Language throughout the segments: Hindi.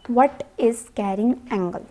What is carrying angle?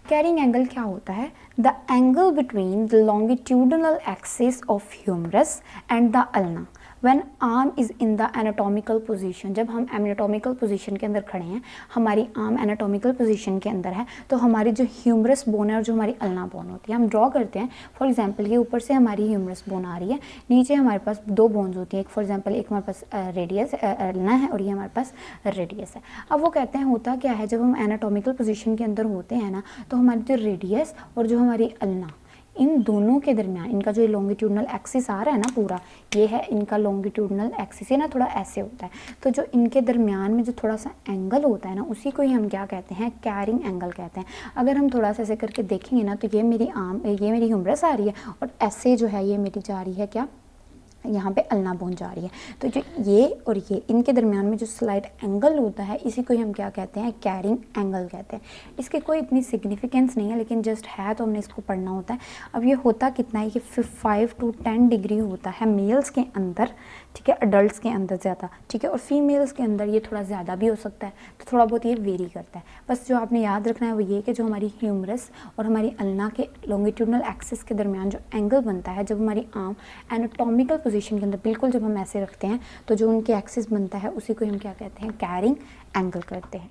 Carrying angle क्या होता है? The angle between the longitudinal axis of humerus and the ulna when arm is in the anatomical position. जब हम एनाटॉमिकल पोजीशन के अंदर खड़े हैं, हमारी आर्म एनाटॉमिकल पोजीशन के अंदर है, तो हमारी जो ह्यूमरस बोन है और जो हमारी अल्ना बोन होती है, हम ड्रॉ करते हैं। फॉर एग्जांपल ये ऊपर से हमारी ह्यूमरस बोन आ रही है, नीचे हमारे पास दो बोन्स होती हैं। फॉर एग्जांपल एक हमारे पास रेडियस अल्ना है और ये हमारे पास रेडियस है। अब वो कहते हैं होता क्या है, जब हम एनाटॉमिकल पोजीशन के अंदर होते हैं ना, तो हमारी जो रेडियस और जो हमारी अल्ना, इन दोनों के दरमियान इनका जो लॉन्गिट्यूडनल एक्सिस आ रहा है ना, पूरा ये है इनका लॉन्गिट्यूडनल एक्सिस, है ना, थोड़ा ऐसे होता है। तो जो इनके दरमियान में जो थोड़ा सा एंगल होता है ना, उसी को ही हम क्या कहते हैं? कैरिंग एंगल कहते हैं। अगर हम थोड़ा सा ऐसे करके देखेंगे ना, तो ये मेरी ह्यूमरस आ रही है और ऐसे जो है ये मेरी जा रही है क्या, यहाँ पे अल्ना बोन जा रही है। तो जो ये और ये इनके दरमियान में जो स्लाइट एंगल होता है, इसी को ही हम क्या कहते हैं? कैरिंग एंगल कहते हैं। इसकी कोई इतनी सिग्निफिकेंस नहीं है, लेकिन जस्ट है तो हमने इसको पढ़ना होता है। अब ये होता कितना है कि 5 to 10 डिग्री होता है मेल्स के अंदर, ठीक है, अडल्ट के अंदर ज़्यादा, ठीक है, और फीमेल्स के अंदर ये थोड़ा ज़्यादा भी हो सकता है। तो थोड़ा बहुत ये वेरी करता है। बस जो आपने याद रखना है वो ये कि जो हमारी ह्यूमरस और हमारी अल्ना के लॉन्गिट्यूडनल एक्सिस के दरमियान जो एंगल बनता है, जब हमारी आर्म एनाटॉमिकल पोजीशन के अंदर बिल्कुल जब हम ऐसे रखते हैं, तो जो उनके एक्सिस बनता है उसी को हम क्या कहते हैं? कैरिंग एंगल करते हैं।